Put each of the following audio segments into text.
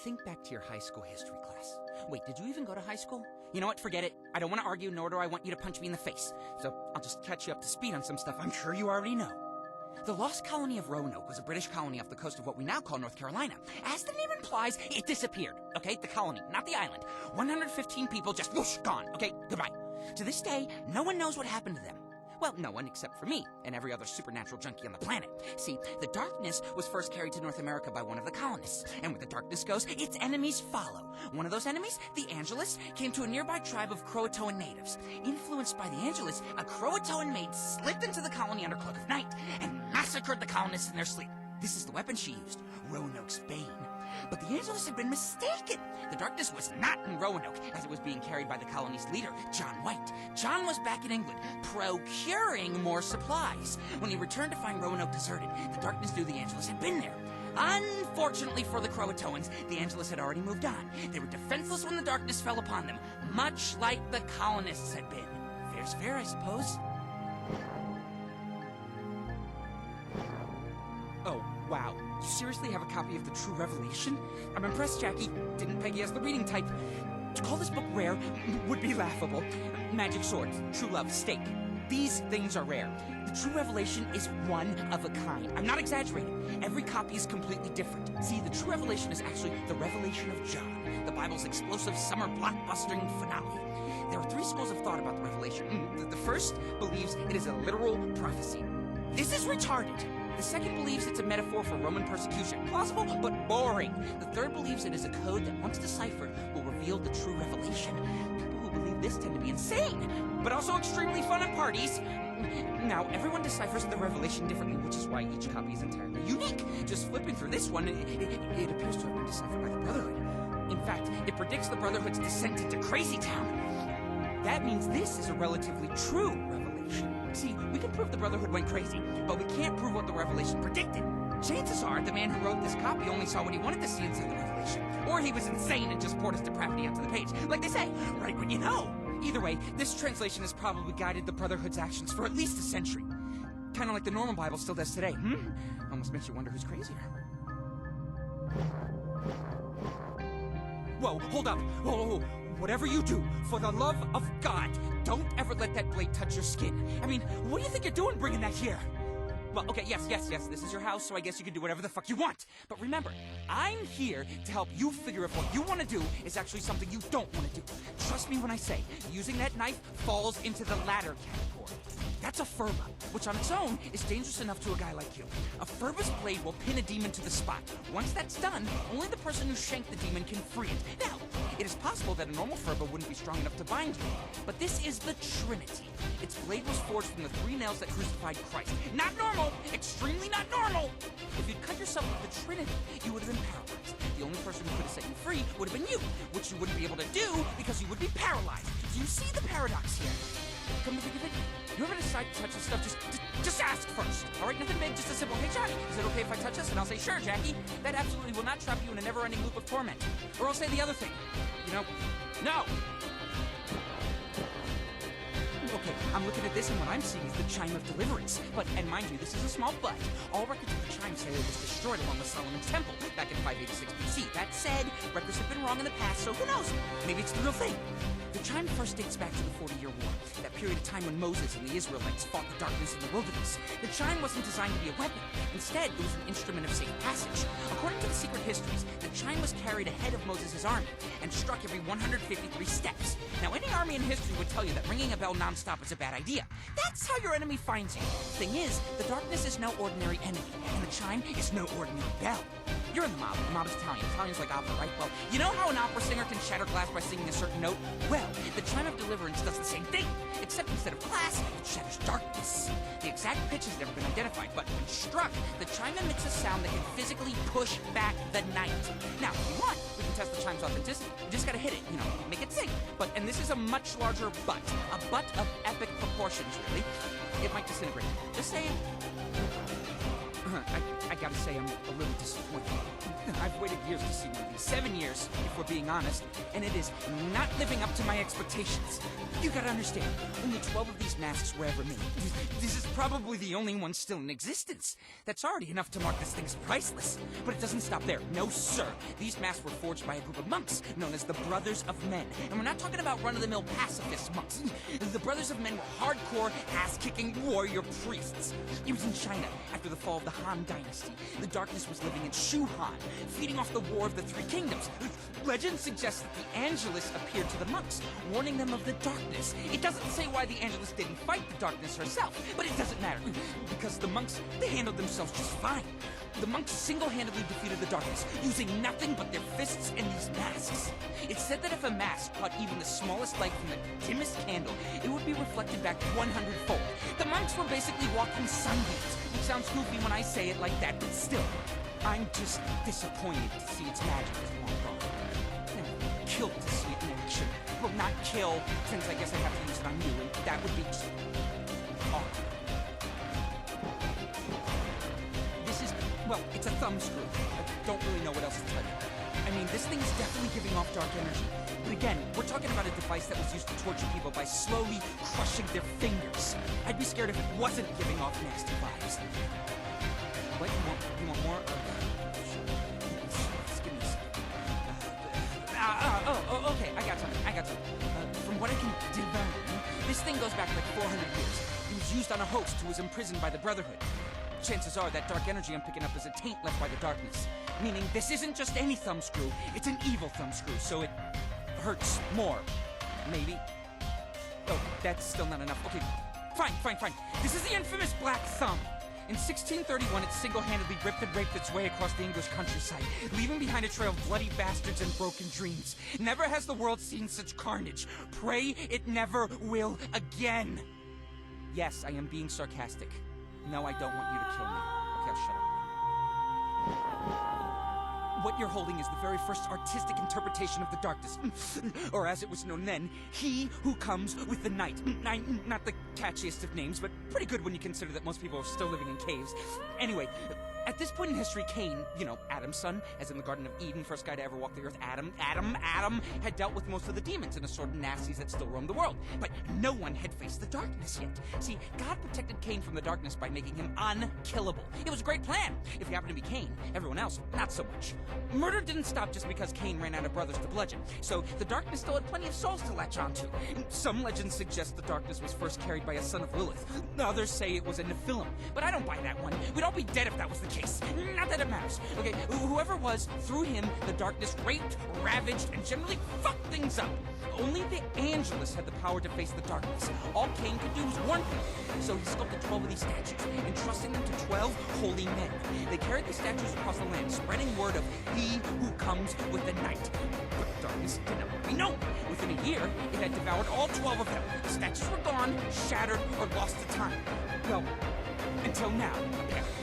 think back to your high school history class. Wait, did you even go to high school? You know what, forget it. I don't want to argue, nor do I want you to punch me in the face. So I'll just catch you up to speed on some stuff I'm sure you already know. The lost colony of Roanoke was a British colony off the coast of what we now call North Carolina. As the name implies, it disappeared, okay? The colony, not the island. 115 people just whoosh, gone, okay? Goodbye. To this day, no one knows what happened to them. Well, no one except for me and every other supernatural junkie on the planet. See, the darkness was first carried to North America by one of the colonists. And where the darkness goes, its enemies follow. One of those enemies, the Angelus, came to a nearby tribe of Croatoan natives. Influenced by the Angelus, a Croatoan maid slipped into the colony under cloak of night and massacred the colonists in their sleep. This is the weapon she used, Roanoke's Bane. But the Angelus had been mistaken. The darkness was not in Roanoke, as it was being carried by the colony's leader, John White. John was back in England, procuring more supplies. When he returned to find Roanoke deserted, the darkness knew the Angelus had been there. Unfortunately for the Croatoans, the Angelus had already moved on. They were defenseless when the darkness fell upon them, much like the colonists had been. Fair's fair, I suppose. Oh, wow. You seriously have a copy of the True Revelation? I'm impressed, Jackie. Didn't peg you as the reading type. To call this book rare would be laughable. Magic swords, true love, steak. These things are rare. The True Revelation is one of a kind. I'm not exaggerating. Every copy is completely different. See, the True Revelation is actually the revelation of John, the Bible's explosive summer blockbustering finale. There are three schools of thought about the Revelation. The first believes it is a literal prophecy. This is retarded. The second believes it's a metaphor for Roman persecution. Plausible, but boring. The third believes it is a code that, once deciphered, will reveal the true revelation. People who believe this tend to be insane, but also extremely fun at parties. Now, everyone deciphers the revelation differently, which is why each copy is entirely unique. Just flipping through this one, it appears to have been deciphered by the Brotherhood. In fact, it predicts the Brotherhood's descent into Crazy Town. That means this is a relatively true revelation. See, we can prove the Brotherhood went crazy, but we can't prove what the Revelation predicted. Chances are the man who wrote this copy only saw what he wanted to see inside the Revelation. Or he was insane and just poured his depravity onto the page. Like they say, right when you know. Either way, this translation has probably guided the Brotherhood's actions for at least a century. Kind of like the normal Bible still does today, Almost makes you wonder who's crazier. Whoa, hold up. Whoa. Whatever you do, for the love of God, don't ever let that blade touch your skin. I mean, what do you think you're doing bringing that here? Well, okay, yes, this is your house, so I guess you can do whatever the fuck you want. But remember, I'm here to help you figure if what you want to do is actually something you don't want to do. Trust me when I say, using that knife falls into the latter category. That's a furba, which on its own is dangerous enough to a guy like you. A furba's blade will pin a demon to the spot. Once that's done, only the person who shanked the demon can free it. Now, it is possible that a normal furba wouldn't be strong enough to bind you, but this is the Trinity. Its blade was forged from the three nails that crucified Christ. Not normal! Extremely not normal! If you'd cut yourself with the Trinity, you would have been paralyzed. The only person who could have set you free would have been you, which you wouldn't be able to do because you would be paralyzed. Do you see the paradox here? Come to think of it, you ever decide to touch this stuff, just ask first. All right, nothing big, just a simple, hey, Johnny, is it okay if I touch this? And I'll say, sure, Jackie. That absolutely will not trap you in a never-ending loop of torment. Or I'll say the other thing. You know, no. Okay, I'm looking at this, and what I'm seeing is the chime of deliverance. But, and mind you, this is a small but. All records of the chime say it was destroyed along with Solomon's temple back in 586 BC. That said, records have been wrong in the past, so who knows? Maybe it's the real thing. The chime first dates back to the 40-Year War, that period of time when Moses and the Israelites fought the darkness in the wilderness. The chime wasn't designed to be a weapon. Instead, it was an instrument of safe passage. According to the secret histories, the chime was carried ahead of Moses' army and struck every 153 steps. Now, any army in history would tell you that ringing a bell nonstop is a bad idea. That's how your enemy finds you. Thing is, the darkness is no ordinary enemy, and the chime is no ordinary bell. You're in the mob. The mob is Italian. Italian's like opera, right? Well, you know how an opera singer can shatter glass by singing a certain note? Well, the chime of deliverance does the same thing, except instead of glass, it shatters darkness. The exact pitch has never been identified, but when struck, the chime emits a sound that can physically push back the night. Now, if you want, we can test the chime's authenticity. You just gotta hit it, make it sing. And this is a much larger butt. A butt of epic proportions, really. It might disintegrate. Just saying. I gotta say, I'm a little disappointed. I've waited years to see one of these. 7 years, if we're being honest, and it is not living up to my expectations. You gotta understand, only 12 of these masks were ever made. This is probably the only one still in existence. That's already enough to mark this thing as priceless. But it doesn't stop there. No, sir. These masks were forged by a group of monks known as the Brothers of Men. And we're not talking about run-of-the-mill pacifist monks. The Brothers of Men were hardcore, ass-kicking warrior priests. It was in China after the fall of the Han Dynasty. The darkness was living in Shuhan, feeding off the War of the Three Kingdoms. Legend suggests that the Angelus appeared to the monks, warning them of the darkness. It doesn't say why the Angelus didn't fight the darkness herself, but it doesn't matter, because the monks, they handled themselves just fine. The monks single-handedly defeated the darkness, using nothing but their fists and these masks. It's said that if a mask caught even the smallest light from the dimmest candle, it would be reflected back 100-fold. The monks were basically walking sunbeams, which sounds goofy when I say it like that, but still, I'm just disappointed to see its magic is long gone. I'm killed to see it in action. Well, not kill, since I guess I have to use it on you, and that would be just awkward. This is, well, it's a thumbscrew. I don't really know what else to tell you. I mean, this thing is definitely giving off dark energy. But again, we're talking about a device that was used to torture people by slowly crushing their fingers. I'd be scared if it wasn't giving off nasty vibes. What, you want more? Just give me a second. Okay, I got something. From what I can divine, this thing goes back like 400 years. It was used on a host who was imprisoned by the Brotherhood. Chances are that dark energy I'm picking up is a taint left by the darkness. Meaning this isn't just any thumbscrew, it's an evil thumbscrew, so it hurts more. Maybe. Oh, that's still not enough. Okay, fine. This is the infamous Black Thumb. In 1631, it single-handedly ripped and raped its way across the English countryside, leaving behind a trail of bloody bastards and broken dreams. Never has the world seen such carnage. Pray it never will again. Yes, I am being sarcastic. No, I don't want you to kill me. Okay, I'll shut up. What you're holding is the very first artistic interpretation of the darkness. Or as it was known then, he who comes with the night. Not the catchiest of names, but pretty good when you consider that most people are still living in caves. Anyway, at this point in history, Cain, you know, Adam's son, as in the Garden of Eden, first guy to ever walk the earth, Adam, had dealt with most of the demons and assorted nasties that still roam the world. But no one had faced the darkness yet. See, God protected Cain from the darkness by making him unkillable. It was a great plan. If you happen to be Cain, everyone else, not so much. Murder didn't stop just because Cain ran out of brothers to bludgeon, so the darkness still had plenty of souls to latch onto. Some legends suggest the darkness was first carried by a son of Lilith. Others say it was a Nephilim, but I don't buy that one. We'd all be dead if that was the case. Not that it matters. Okay, whoever was, through him, the darkness raped, ravaged, and generally fucked things up. Only the Angelus had the power to face the darkness. All Cain could do was warn people. So he sculpted 12 of these statues, entrusting them to 12 holy men. They carried the statues across the land, spreading word of he who comes with the night. But the darkness did not be known. Within a year, it had devoured all 12 of them. The statues were gone, shattered, or lost to time. Well, until now, apparently.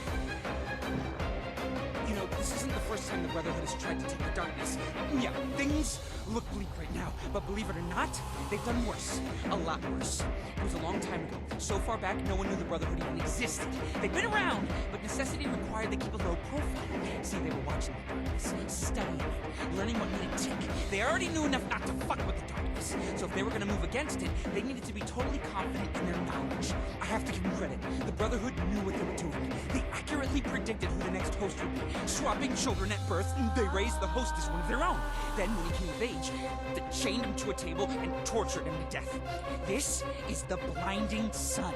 You know, this isn't the first time the Brotherhood has tried to take the darkness. Yeah, things look bleak right now, but believe it or not, they've done worse. A lot worse. It was a long time ago. So far back, no one knew the Brotherhood even existed. They'd been around, but necessity required they keep a low profile. See, they were watching the darkness, studying it, learning what made it tick. They already knew enough not to fuck with the darkness. So if they were going to move against it, they needed to be totally confident in their knowledge. I have to give them credit. The Brotherhood knew what they were doing. They accurately predicted who the next host would be. Swapping children at birth, they raised the host as one of their own. Then, when he came of age, they chained him to a table and tortured him to death. This is the blinding sun.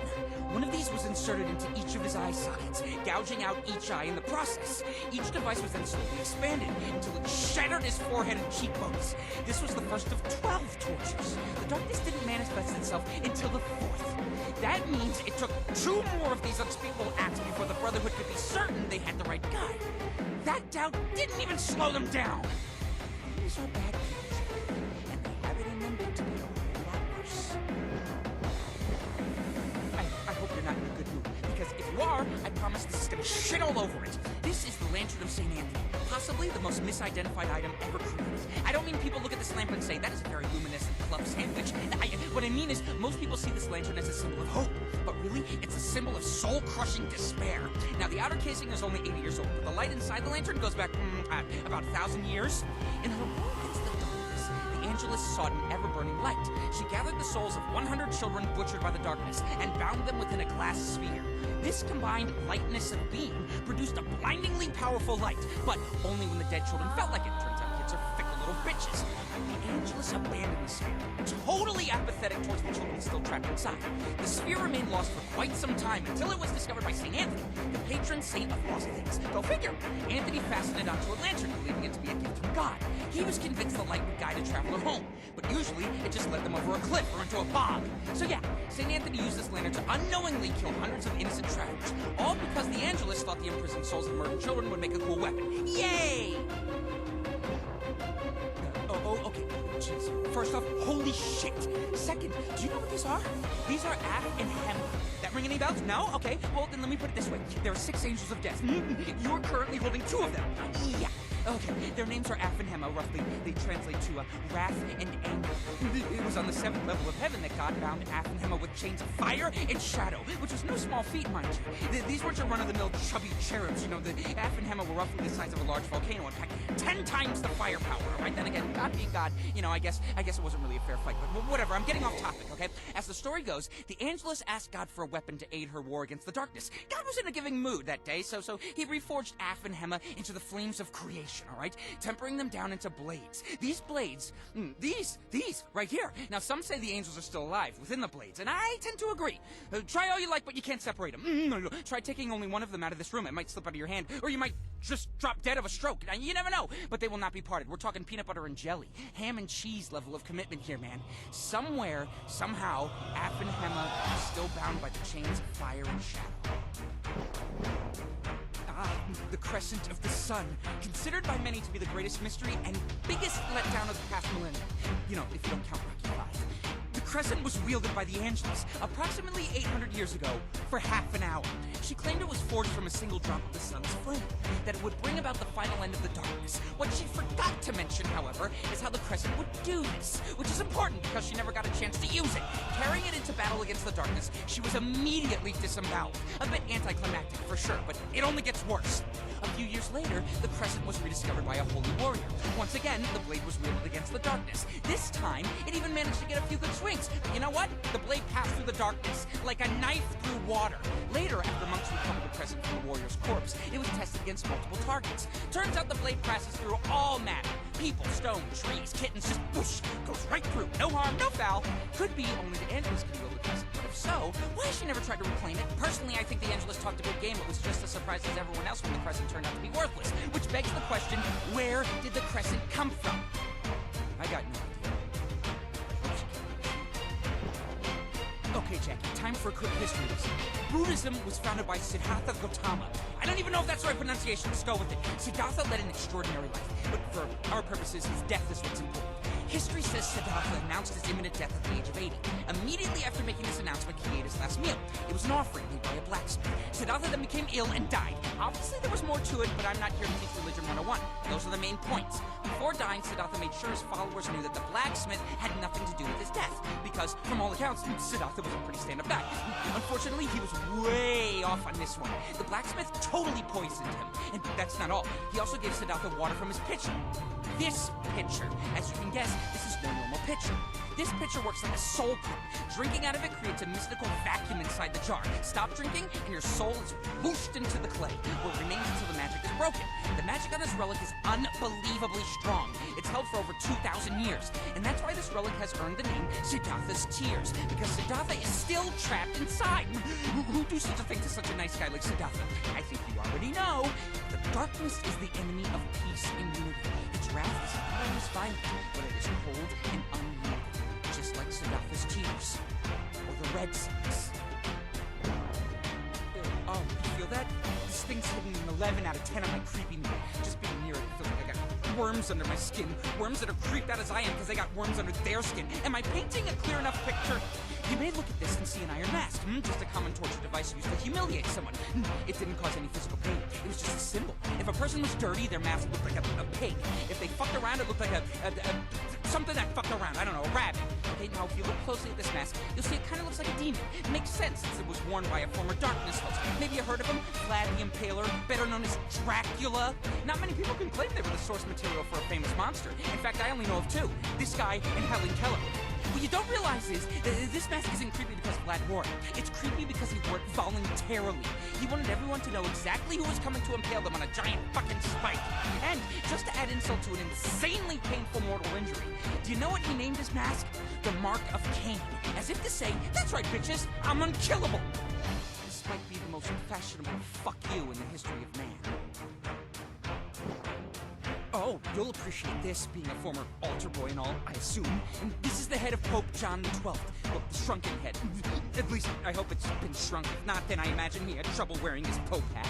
One of these was inserted into each of his eye sockets, gouging out each eye in the process. Each device was then slowly expanded until it shattered his forehead and cheekbones. This was the first of 12 tortures. The darkness didn't manifest itself until the 4th. That means it took 2 more of these unspeakable acts before the Brotherhood could be certain they had the right guy. That doubt didn't even slow them down. These are bad people, and they have it in them to be a lot worse. I hope you're not in a good mood, because if you are, I promise this is gonna shit all over it. This is the Lantern of St. Anthony, possibly the most misidentified item ever created. I don't mean people look at this lamp and say, that is a very luminescent club sandwich. What I mean is, most people see this lantern as a symbol of hope. but really, it's a symbol of soul-crushing despair. Now, the outer casing is only 80 years old, but the light inside the lantern goes back, about 1,000 years. In her war against the darkness, the Angelus sought an ever-burning light. She gathered the souls of 100 children butchered by the darkness and bound them within a glass sphere. This combined lightness of being produced a blindingly powerful light, but only when the dead children felt like it. Turns out kids are fickle little bitches. The Angelus abandoned the sphere, totally apathetic towards the children still trapped inside. The sphere remained lost for quite some time until it was discovered by St. Anthony, the patron saint of lost things. Go figure. Anthony fastened it onto a lantern, believing it to be a gift from God. He was convinced the light would guide a traveler home, but usually it just led them over a cliff or into a bog. So yeah, St. Anthony used this lantern to unknowingly kill hundreds of innocent travelers, all because the Angelus thought the imprisoned souls of murdered children would make a cool weapon. Yay! Okay. Jeez. First off, holy shit. Second, do you know what these are? These are Af and Hem. That ring any bells? No? Okay. Well, then let me put it this way. There are 6 angels of death. You're currently holding 2 of them. Yeah. Okay, their names are Af and Hema, roughly. They translate to wrath and anger. It was on the 7th level of heaven that God bound Af and Hema with chains of fire and shadow, which was no small feat, mind you. These weren't your run-of-the-mill chubby cherubs, you know. The Af and Hema were roughly the size of a large volcano and packed 10 times the firepower, right? Then again, God being God, you know, I guess it wasn't really a fair fight, but whatever, I'm getting off topic, okay? As the story goes, the Angelus asked God for a weapon to aid her war against the darkness. God was in a giving mood that day, so he reforged Af and Hema into the flames of creation, all right? Tempering them down into blades. These blades, these, right here. Now, some say the angels are still alive within the blades, and I tend to agree. Try all you like, but you can't separate them. No. Try taking only one of them out of this room. It might slip out of your hand, or you might just drop dead of a stroke. Now, you never know, but they will not be parted. We're talking peanut butter and jelly. Ham and cheese level of commitment here, man. Somewhere, somehow, Af and Hema is still bound by the chains of fire and shadow. The crescent of the sun, considered by many to be the greatest mystery and biggest letdown of the past millennium. You know, if you don't count Rocky V. The crescent was wielded by the Angelus approximately 800 years ago for half an hour. She claimed it was forged from a single drop of the sun's flame, that it would bring about the final end of the darkness. What she forgot to mention, however, is how the crescent would do this, which is important because she never got a chance to use it. Carrying it into battle against the darkness, she was immediately disemboweled. A bit anticlimactic for sure, but it only gets worse. A few years later, the crescent was rediscovered by a holy warrior. Once again, the blade was wielded against the darkness. This time, it even managed to get a few good swings. But you know what? The blade passed through the darkness, like a knife through water. Later, after monks recovered the crescent from the warrior's corpse, it was tested against multiple targets. Turns out the blade passes through all matter. People, stone, trees, kittens, just whoosh, goes right through. No harm, no foul. Could be only the Angelus could wield the crescent. But if so, why has she never tried to reclaim it? Personally, I think the Angelus talked a good game. It was just as surprised as everyone else when the crescent turned out to be worthless. Which begs the question, where did the crescent come from? I got no idea. Okay, Jackie, time for a quick history lesson. Buddhism was founded by Siddhartha Gautama. I don't even know if that's the right pronunciation, let's go with it. Siddhartha led an extraordinary life, but for our purposes, his death is what's important. History says Siddhartha announced his imminent death at the age of 80. Immediately after making this announcement, he ate his last meal. It was an offering made by a blacksmith. Siddhartha then became ill and died. Obviously, there was more to it, but I'm not here to teach Religion 101. Those are the main points. Before dying, Siddhartha made sure his followers knew that the blacksmith had nothing to do with his death, because, from all accounts, Siddhartha was a pretty stand-up guy. Unfortunately, he was way off on this one. The blacksmith totally poisoned him. And that's not all. He also gave Siddhartha water from his pitcher. This pitcher, as you can guess, this is no normal pitcher. This pitcher works like a soul pump. Drinking out of it creates a mystical vacuum inside the jar. Stop drinking, and your soul is whooshed into the clay, where it remains until the magic is broken. The magic on this relic is unbelievably strong. It's held for over 2,000 years, and that's why this relic has earned the name Siddhartha's Tears, because Siddhartha is still trapped inside. Who'd do such a thing to such a nice guy like Siddhartha? I think you already know. The darkness is the enemy of peace and unity. Its wrath is not always violent, but it is cold and unyielding, just like Siddhartha's Tears, or the Red Six. Oh, you feel that? This thing's hitting an 11 out of 10 on my creepy meter. Just being near it, I feel like I got worms under my skin. Worms that are creeped out as I am because they got worms under their skin. Am I painting a clear enough picture? You may look at this and see an iron mask, just a common torture device used to humiliate someone. It didn't cause any physical pain. It was just a symbol. If a person was dirty, their mask looked like a pig. If they fucked around, it looked like something that fucked around. I don't know, a rabbit. Okay, now if you look closely at this mask, you'll see it kind of looks like a demon. It makes sense since it was worn by a former Darkness host. Maybe you heard of him? Vlad the Impaler, better known as Dracula. Not many people can claim they were the source material for a famous monster. In fact, I only know of two. This guy and Helen Keller. What you don't realize is that this mask isn't creepy because Vlad wore it. It's creepy because he wore it voluntarily. He wanted everyone to know exactly who was coming to impale them on a giant fucking spike. And just to add insult to an insanely painful mortal injury, do you know what he named his mask? The Mark of Cain. As if to say, that's right, bitches, I'm unkillable. This might be the most fashionable fuck you in the history of man. Oh, you'll appreciate this, being a former altar boy and all, I assume. And this is the head of Pope John XII. Well, the shrunken head. At least, I hope it's been shrunk. If not, then I imagine he had trouble wearing his Pope hat.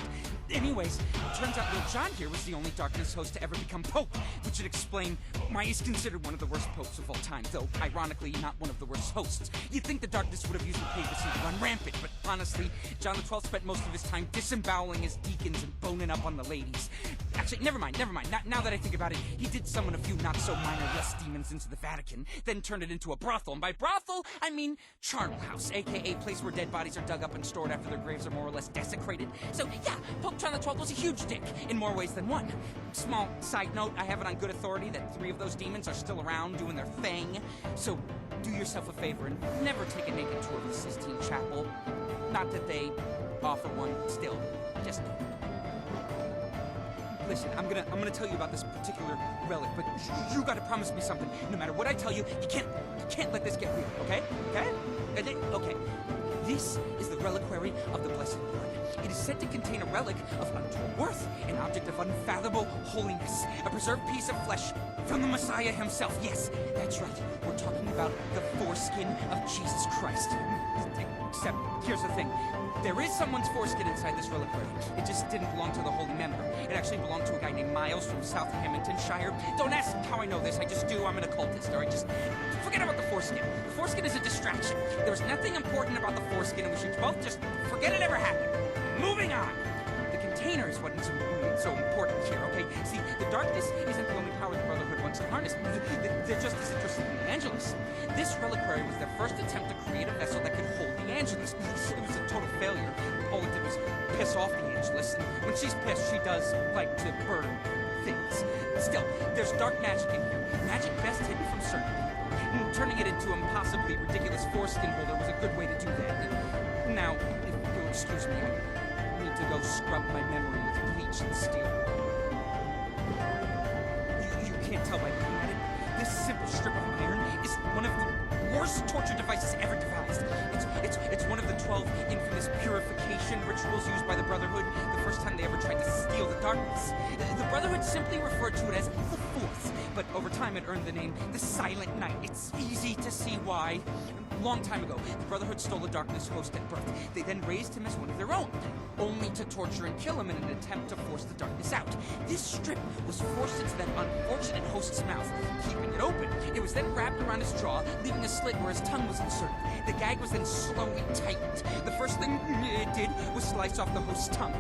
Anyways, it turns out little John here was the only Darkness host to ever become Pope, which would explain why he's considered one of the worst popes of all time, though, ironically, not one of the worst hosts. You'd think the Darkness would have used the papacy to run rampant, but honestly, John XII spent most of his time disemboweling his deacons and boning up on the ladies. Actually, never mind. Now that I think about it, he did summon a few not-so-minor less demons into the Vatican, then turned it into a brothel. And by brothel, I mean charnel house, a.k.a. place where dead bodies are dug up and stored after their graves are more or less desecrated. So, yeah, Pope John XII was a huge dick, in more ways than one. Small side note, I have it on good authority that 3 of those demons are still around doing their thing. So, do yourself a favor and never take a naked tour of the Sistine Chapel. Not that they offer one still. Just listen, I'm gonna tell you about this particular relic, but you gotta promise me something. No matter what I tell you, you can't let this get weird, okay? Okay. This is the reliquary of the Blessed Blood. It is said to contain a relic of untold worth, an object of unfathomable holiness, a preserved piece of flesh from the Messiah himself. Yes, that's right. We're talking about the foreskin of Jesus Christ. Except, here's the thing. There is someone's foreskin inside this reliquary. It just didn't belong to the holy member. It actually belonged to a guy named Miles from South Hamiltonshire. Don't ask how I know this, I just do. I'm an occultist, alright? Just forget about the foreskin. The foreskin is a distraction. There's nothing important about the foreskin, and we should both just forget it ever happened. Moving on! The container is what is so important here, okay? See, the Darkness isn't the only power the Brotherhood wants to harness. They're just as interested in the Angelus. This reliquary was their first attempt to create a vessel that could hold the Angelus. It was a total failure. All it did was piss off the Angelus, and when she's pissed, she does like to burn things. Still, there's dark magic in here. Magic best hidden from certain people. Turning it into a possibly ridiculous foreskin holder was a good way to do that. Now, if you'll excuse me, I need to go scrub my memory with bleach and steel. You can't tell by looking at it. This simple strip of iron is one of the worst torture devices ever devised. It's one of the 12 infamous purification rituals used by the Brotherhood the first time they ever tried to steal the Darkness. The Brotherhood simply referred to it as the Fourth, but over time it earned the name the Silent Night. It's easy to see why. Long time ago, the Brotherhood stole a Darkness host at birth. They then raised him as one of their own, only to torture and kill him in an attempt to force the Darkness out. This strip was forced into that unfortunate host's mouth, keeping it open. It was then wrapped around his jaw, leaving a slit where his tongue was inserted. The gag was then slowly tightened. The first thing it did was slice off the host's tongue.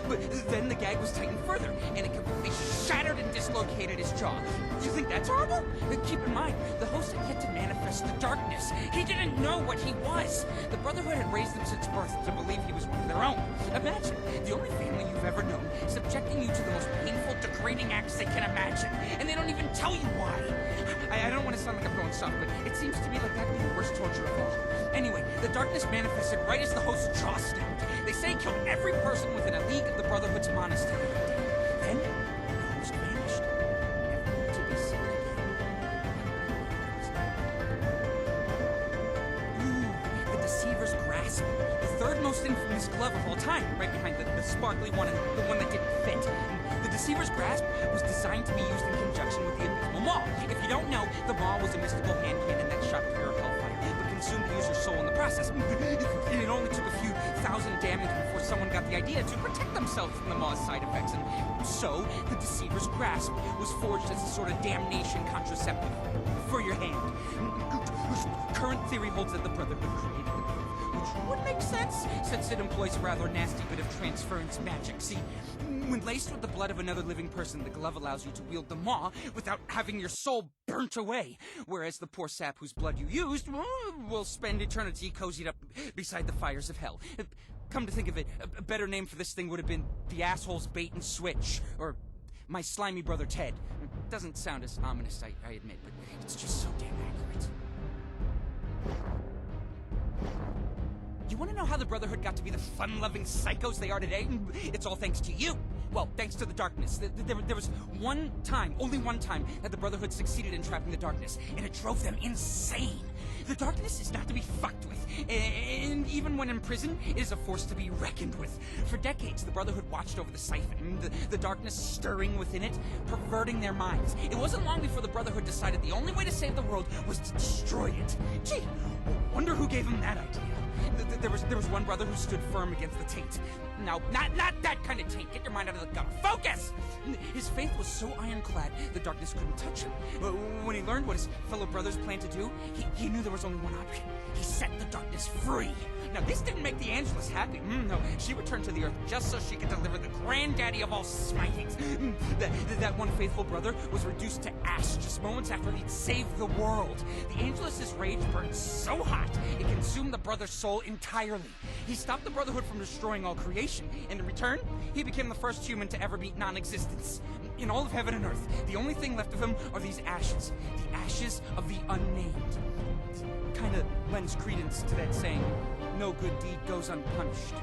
But then the gag was tightened further, and it completely shattered and dislocated his jaw. You think that's horrible? Keep in mind, the host had yet to manifest the Darkness. He didn't know what he was. The Brotherhood had raised him since birth to believe he was one of their own. Imagine, the only family you've ever known, subjecting you to the most painful, degrading acts they can imagine, and they don't even tell you why. I don't want to sound like I'm going soft, but it seems to me like that'd be the worst torture of all. Anyway, the Darkness manifested right as the host's jaw snapped. They say it killed every person within a league of the Brotherhood's monastery. Then, the host vanished, never to be seen again. Ooh, the Deceiver's Grasp. The third most infamous glove of all time, right behind the sparkly one and the one that didn't fit. The Deceiver's Grasp was designed to be used in conjunction with the Abysmal Maw. If you don't know, the Maw was a mystical hand cannon that shot pure hellfire, but consumed the user's soul in the process. It only took a few thousand damage before someone got the idea to protect themselves from the Maw's side effects, and so the Deceiver's Grasp was forged as a sort of damnation contraceptive for your hand. Current theory holds that the Brotherhood created the glove, which would make sense, since it employs a rather nasty bit of transference magic. See, when laced with the blood of another living person, the glove allows you to wield the maw without having your soul burnt away, whereas the poor sap whose blood you used will spend eternity cozied up beside the fires of hell. Come to think of it, a better name for this thing would have been the asshole's bait and switch, or my slimy brother Ted. It doesn't sound as ominous, I admit, but it's just so damn accurate. You want to know how the Brotherhood got to be the fun-loving psychos they are today? It's all thanks to you. Well, thanks to the darkness. There was one time, only one time, that the Brotherhood succeeded in trapping the darkness, and it drove them insane. The darkness is not to be fucked with, and even when in prison, it is a force to be reckoned with. For decades, the Brotherhood watched over the siphon, the darkness stirring within it, perverting their minds. It wasn't long before the Brotherhood decided the only way to save the world was to destroy it. Gee, wonder who gave them that idea. There was one brother who stood firm against the taint. No, not that kind of taint. Get your mind out of the gutter. Focus! His faith was so ironclad, the darkness couldn't touch him. When he learned what his fellow brothers planned to do, he knew there was only one option. He set the darkness free. Now, this didn't make the Angelus happy. No, she returned to the Earth just so she could deliver the granddaddy of all smitings. That one faithful brother was reduced to ash just moments after he'd saved the world. The Angelus's rage burned so hot, it consumed the brother's soul entirely. He stopped the Brotherhood from destroying all creation, and in return, he became the first human to ever beat non-existence. In all of heaven and earth, the only thing left of him are these ashes. The ashes of the unnamed. Kinda lends credence to that saying, no good deed goes unpunished.